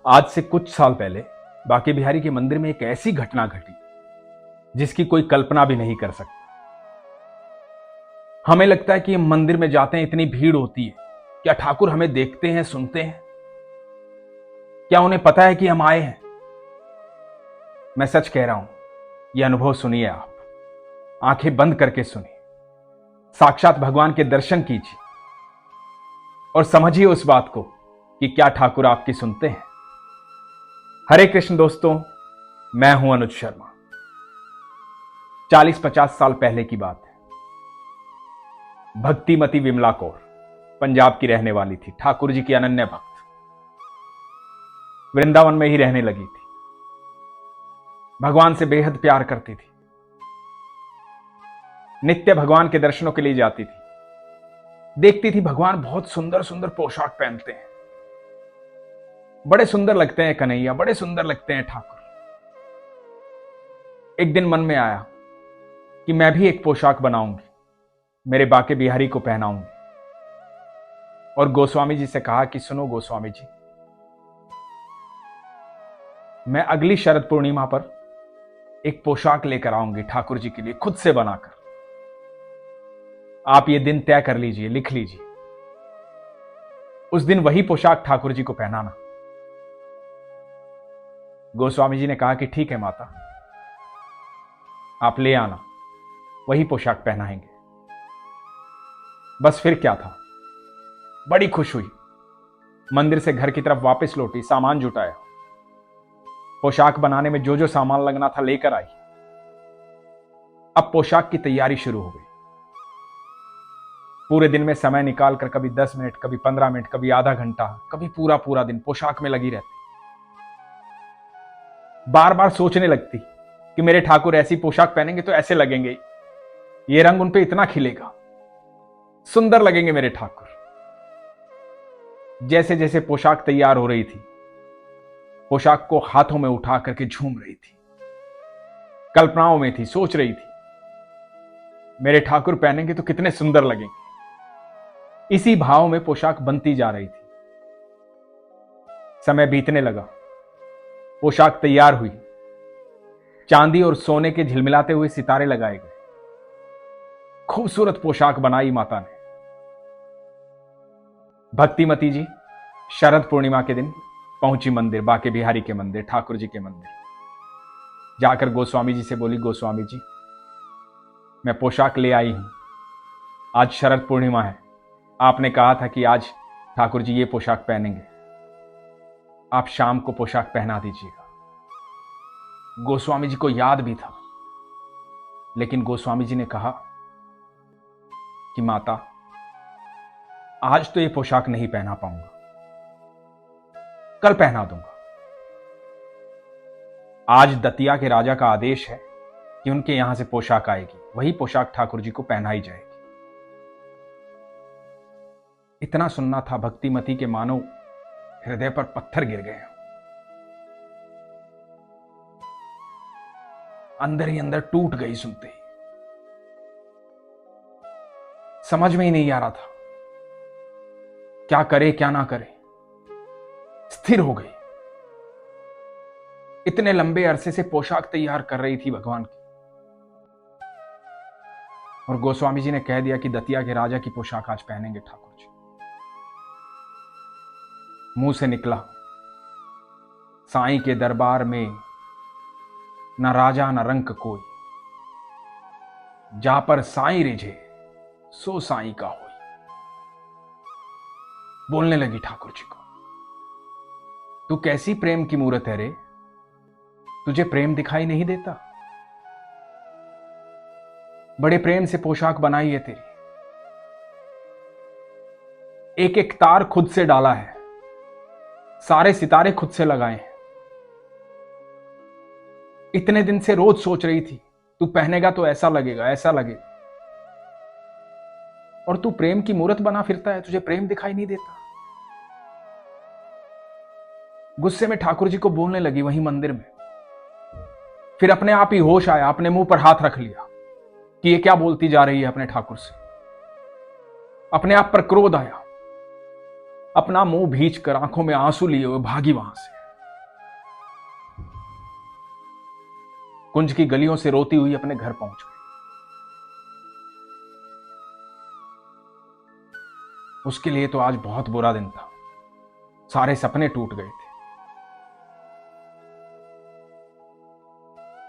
आज से कुछ साल पहले बांके बिहारी के मंदिर में एक ऐसी घटना घटी जिसकी कोई कल्पना भी नहीं कर सकता। हमें लगता है कि हम मंदिर में जाते हैं, इतनी भीड़ होती है, क्या ठाकुर हमें देखते हैं, सुनते हैं? क्या उन्हें पता है कि हम आए हैं? मैं सच कह रहा हूं, यह अनुभव सुनिए आप, आंखें बंद करके सुनिए, साक्षात भगवान के दर्शन कीजिए और समझिए उस बात को कि क्या ठाकुर आपकी सुनते हैं। हरे कृष्ण दोस्तों, मैं हूं अनुज शर्मा। 40-50 साल पहले की बात है। भक्तिमती विमला कौर पंजाब की रहने वाली थी, ठाकुर जी की अनन्य भक्त, वृंदावन में ही रहने लगी थी, भगवान से बेहद प्यार करती थी, नित्य भगवान के दर्शनों के लिए जाती थी। देखती थी भगवान बहुत सुंदर सुंदर पोशाक पहनते हैं, बड़े सुंदर लगते हैं कन्हैया, बड़े सुंदर लगते हैं ठाकुर। एक दिन मन में आया कि मैं भी एक पोशाक बनाऊंगी, मेरे बांके बिहारी को पहनाऊंगी। और गोस्वामी जी से कहा कि सुनो गोस्वामी जी, मैं अगली शरद पूर्णिमा पर एक पोशाक लेकर आऊंगी ठाकुर जी के लिए, खुद से बनाकर। आप ये दिन तय कर लीजिए, लिख लीजिए। उस दिन वही पोशाक ठाकुर जी को पहनाना। गोस्वामी जी ने कहा कि ठीक है माता, आप ले आना, वही पोशाक पहनाएंगे। बस फिर क्या था, बड़ी खुश हुई, मंदिर से घर की तरफ वापस लौटी, सामान जुटाया, पोशाक बनाने में जो जो सामान लगना था लेकर आई। अब पोशाक की तैयारी शुरू हो गई। पूरे दिन में समय निकालकर कभी 10 मिनट, कभी 15 मिनट, कभी आधा घंटा, कभी पूरा पूरा दिन पोशाक में लगी रहती। बार बार सोचने लगती कि मेरे ठाकुर ऐसी पोशाक पहनेंगे तो ऐसे लगेंगे, ये रंग उन पे इतना खिलेगा, सुंदर लगेंगे मेरे ठाकुर। जैसे जैसे पोशाक तैयार हो रही थी, पोशाक को हाथों में उठा करके झूम रही थी, कल्पनाओं में थी, सोच रही थी मेरे ठाकुर पहनेंगे तो कितने सुंदर लगेंगे। इसी भाव में पोशाक बनती जा रही थी। समय बीतने लगा, पोशाक तैयार हुई, चांदी और सोने के झिलमिलाते हुए सितारे लगाए गए, खूबसूरत पोशाक बनाई माता ने। भक्तिमती जी शरद पूर्णिमा के दिन पहुंची मंदिर, बांके बिहारी के मंदिर, ठाकुर जी के मंदिर। जाकर गोस्वामी जी से बोली, गोस्वामी जी, मैं पोशाक ले आई हूं, आज शरद पूर्णिमा है, आपने कहा था कि आज ठाकुर जी ये पोशाक पहनेंगे, आप शाम को पोशाक पहना दीजिएगा। गोस्वामी जी को याद भी था, लेकिन गोस्वामी जी ने कहा कि माता, आज तो ये पोशाक नहीं पहना पाऊंगा, कल पहना दूंगा। आज दतिया के राजा का आदेश है कि उनके यहां से पोशाक आएगी, वही पोशाक ठाकुर जी को पहनाई जाएगी। इतना सुनना था भक्तिमती के मानो हृदय पर पत्थर गिर गए। अंदर ही अंदर टूट गई सुनते ही। समझ में ही नहीं आ रहा था क्या करे क्या ना करे। स्थिर हो गई। इतने लंबे अरसे से पोशाक तैयार कर रही थी भगवान की, और गोस्वामी जी ने कह दिया कि दतिया के राजा की पोशाक आज पहनेंगे ठाकुर जी। मुंह से निकला, साईं के दरबार में न राजा न रंक कोई, जा पर साईं रिझे सो साईं का होई। बोलने लगी ठाकुर जी को, तू कैसी प्रेम की मूरत है रे, तुझे प्रेम दिखाई नहीं देता? बड़े प्रेम से पोशाक बनाई है तेरी, एक एक तार खुद से डाला है, सारे सितारे खुद से लगाए हैं। इतने दिन से रोज सोच रही थी तू पहनेगा तो ऐसा लगेगा, ऐसा लगेगा, और तू प्रेम की मूरत बना फिरता है, तुझे प्रेम दिखाई नहीं देता? गुस्से में ठाकुर जी को बोलने लगी वहीं मंदिर में। फिर अपने आप ही होश आया, अपने मुंह पर हाथ रख लिया कि ये क्या बोलती जा रही है अपने ठाकुर से। अपने आप पर क्रोध आया, अपना मुंह भींच कर आंखों में आंसू लिए हुए भागी वहां से। कुंज की गलियों से रोती हुई अपने घर पहुंच गई। उसके लिए तो आज बहुत बुरा दिन था, सारे सपने टूट गए थे,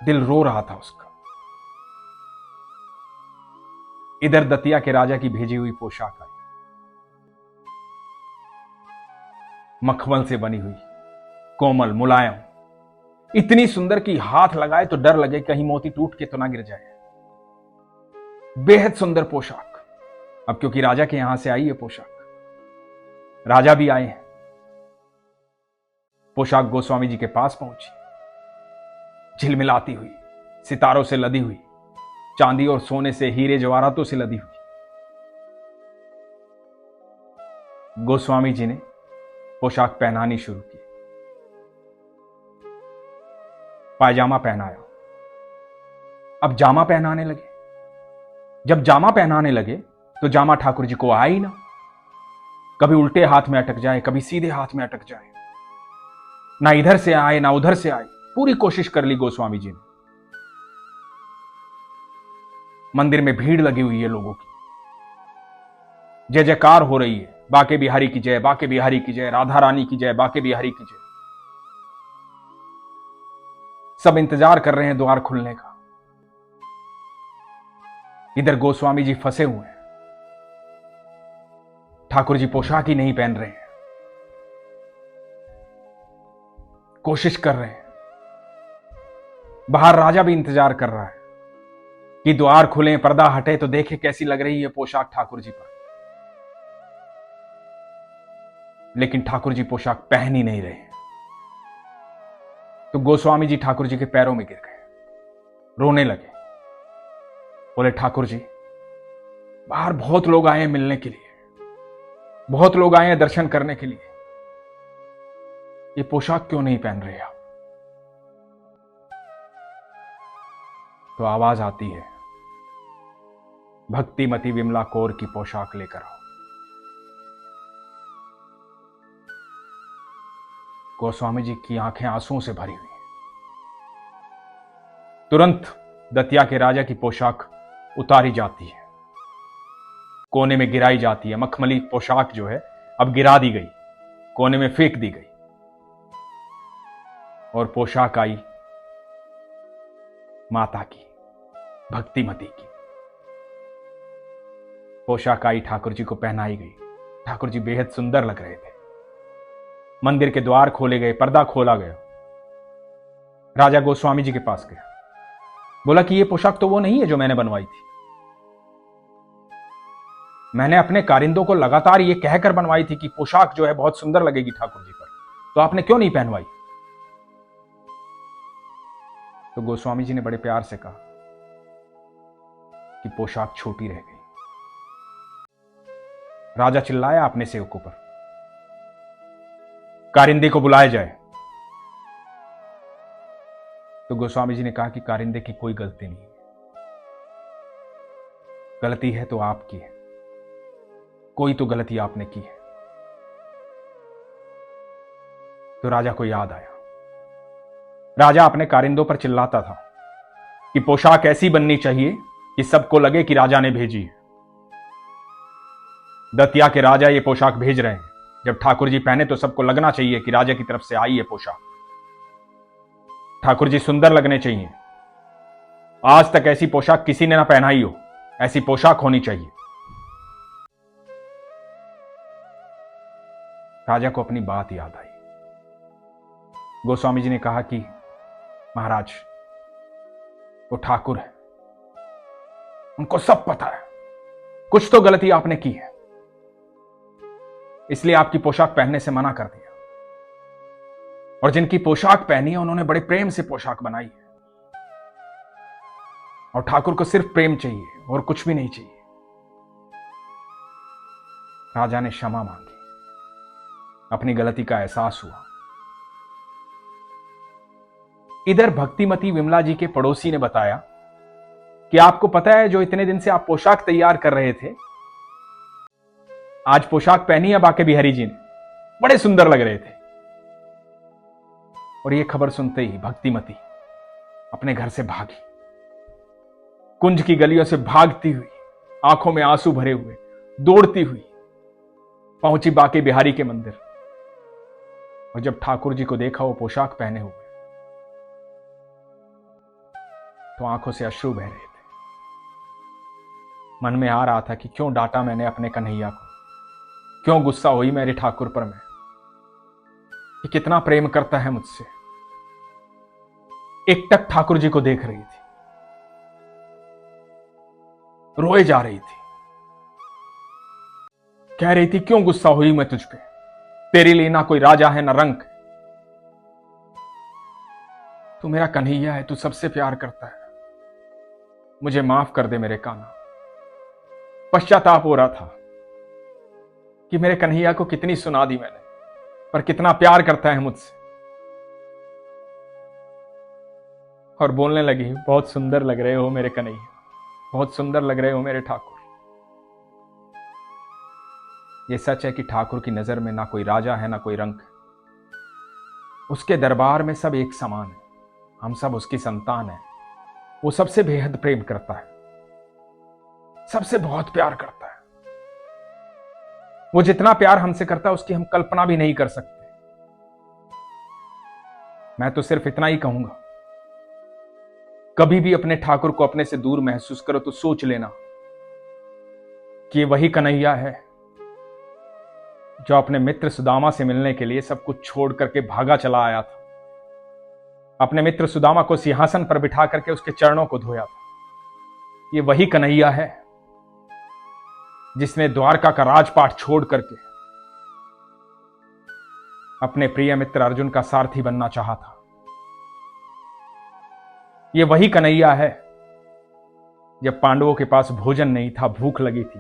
दिल रो रहा था उसका। इधर दतिया के राजा की भेजी हुई पोशाक आई, मखमल से बनी हुई, कोमल मुलायम, इतनी सुंदर कि हाथ लगाए तो डर लगे कहीं मोती टूट के तो ना गिर जाए। बेहद सुंदर पोशाक। अब क्योंकि राजा के यहां से आई है पोशाक, राजा भी आए हैं। पोशाक गोस्वामी जी के पास पहुंची, झिलमिलाती हुई, सितारों से लदी हुई, चांदी और सोने से, हीरे जवाहरातों से लदी हुई। गोस्वामी जी ने पोशाक पहनानी शुरू की, पायजामा पहनाया। अब जामा पहनाने लगे। जब जामा पहनाने लगे तो जामा ठाकुर जी को आया ही ना। कभी उल्टे हाथ में अटक जाए, कभी सीधे हाथ में अटक जाए, ना इधर से आए ना उधर से आए। पूरी कोशिश कर ली गोस्वामी जी ने। मंदिर में भीड़ लगी हुई है लोगों की, जय जयकार हो रही है, बाके बिहारी की जय, बाके बिहारी की जय, राधा रानी की जय, बाके बिहारी की जय। सब इंतजार कर रहे हैं द्वार खुलने का। इधर गोस्वामी जी फंसे हुए हैं, ठाकुर जी पोशाक ही नहीं पहन रहे हैं। कोशिश कर रहे हैं, बाहर राजा भी इंतजार कर रहा है कि द्वार खुले, पर्दा हटे तो देखे कैसी लग रही है पोशाक ठाकुर जी पर। लेकिन ठाकुर जी पोशाक पहन ही नहीं रहे हैं। तो गोस्वामी जी ठाकुर जी के पैरों में गिर गए, रोने लगे। बोले, ठाकुर जी, बाहर बहुत लोग आए हैं मिलने के लिए, बहुत लोग आए हैं दर्शन करने के लिए, ये पोशाक क्यों नहीं पहन रहे आप? तो आवाज आती है, भक्तिमती विमला कौर की पोशाक लेकर आओ। गोस्वामी जी की आंखें आंसुओं से भरी हुई हैं। तुरंत दतिया के राजा की पोशाक उतारी जाती है, कोने में गिराई जाती है। मखमली पोशाक जो है अब गिरा दी गई, कोने में फेंक दी गई, और पोशाक आई माता की, भक्तिमती की। पोशाक आई, ठाकुर जी को पहनाई गई। ठाकुर जी बेहद सुंदर लग रहे थे। मंदिर के द्वार खोले गए, पर्दा खोला गया। राजा गोस्वामी जी के पास गया, बोला कि ये पोशाक तो वो नहीं है जो मैंने बनवाई थी। मैंने अपने कारिंदों को लगातार ये कहकर बनवाई थी कि पोशाक जो है बहुत सुंदर लगेगी ठाकुर जी पर, तो आपने क्यों नहीं पहनवाई? तो गोस्वामी जी ने बड़े प्यार से कहा कि पोशाक छोटी रह गई। राजा चिल्लाया अपने सेवकों पर, कारिंदे को बुलाया जाए। तो गोस्वामी जी ने कहा कि कारिंदे की कोई गलती नहीं, गलती है तो आपकी है, कोई तो गलती आपने की है। तो राजा को याद आया, राजा अपने कारिंदों पर चिल्लाता था कि पोशाक ऐसी बननी चाहिए कि सबको लगे कि राजा ने भेजी है। दतिया के राजा ये पोशाक भेज रहे हैं, जब ठाकुर जी पहने तो सबको लगना चाहिए कि राजा की तरफ से आई है पोशाक। ठाकुर जी सुंदर लगने चाहिए। आज तक ऐसी पोशाक किसी ने ना पहनाई हो, ऐसी पोशाक होनी चाहिए। राजा को अपनी बात याद आई। गोस्वामी जी ने कहा कि महाराज, वो ठाकुर है, उनको सब पता है, कुछ तो गलती आपने की है, इसलिए आपकी पोशाक पहनने से मना कर दिया। और जिनकी पोशाक पहनी है उन्होंने बड़े प्रेम से पोशाक बनाई है, और ठाकुर को सिर्फ प्रेम चाहिए और कुछ भी नहीं चाहिए। राजा ने क्षमा मांगी, अपनी गलती का एहसास हुआ। इधर भक्तिमती विमला जी के पड़ोसी ने बताया कि आपको पता है, जो इतने दिन से आप पोशाक तैयार कर रहे थे, आज पोशाक पहनी है बाके बिहारी जी ने, बड़े सुंदर लग रहे थे। और यह खबर सुनते ही भक्तिमती अपने घर से भागी, कुंज की गलियों से भागती हुई, आंखों में आंसू भरे हुए दौड़ती हुई पहुंची बाके बिहारी के मंदिर। और जब ठाकुर जी को देखा वो पोशाक पहने हुए, तो आंखों से अश्रु बह रहे थे। मन में आ रहा था कि क्यों डांटा मैंने अपने कन्हैया को, क्यों गुस्सा हुई मेरे ठाकुर पर मैं, कि कितना प्रेम करता है मुझसे। एकटक ठाकुर जी को देख रही थी, रोए जा रही थी, कह रही थी क्यों गुस्सा हुई मैं तुझ पे, तेरे लिए ना कोई राजा है ना रंक। तू मेरा कन्हैया है, तू सबसे प्यार करता है, मुझे माफ कर दे मेरे कान्हा। पश्चाताप हो रहा था कि मेरे कन्हैया को कितनी सुना दी मैंने, पर कितना प्यार करता है मुझसे। और बोलने लगी, बहुत सुंदर लग रहे हो मेरे कन्हैया, बहुत सुंदर लग रहे हो मेरे ठाकुर। यह सच है कि ठाकुर की नजर में ना कोई राजा है ना कोई रंक है। उसके दरबार में सब एक समान है, हम सब उसकी संतान है। वो सबसे बेहद प्रेम करता है, सबसे बहुत प्यार करता है। वो जितना प्यार हमसे करता है उसकी हम कल्पना भी नहीं कर सकते। मैं तो सिर्फ इतना ही कहूंगा, कभी भी अपने ठाकुर को अपने से दूर महसूस करो तो सोच लेना कि ये वही कन्हैया है जो अपने मित्र सुदामा से मिलने के लिए सब कुछ छोड़ करके भागा चला आया था, अपने मित्र सुदामा को सिंहासन पर बिठा करके उसके चरणों को धोया था। ये वही कन्हैया है जिसने द्वारका का राजपाट छोड़ करके अपने प्रिय मित्र अर्जुन का सारथी बनना चाहा था। ये वही कन्हैया है जब पांडवों के पास भोजन नहीं था, भूख लगी थी,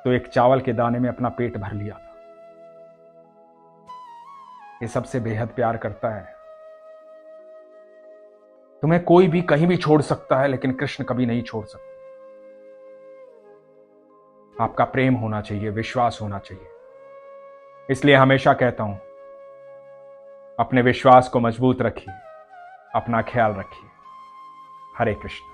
तो एक चावल के दाने में अपना पेट भर लिया था। ये सबसे बेहद प्यार करता है। तुम्हें कोई भी कहीं भी छोड़ सकता है, लेकिन कृष्ण कभी नहीं छोड़ सकता। आपका प्रेम होना चाहिए, विश्वास होना चाहिए। इसलिए हमेशा कहता हूं, अपने विश्वास को मजबूत रखिए, अपना ख्याल रखिए। हरे कृष्ण।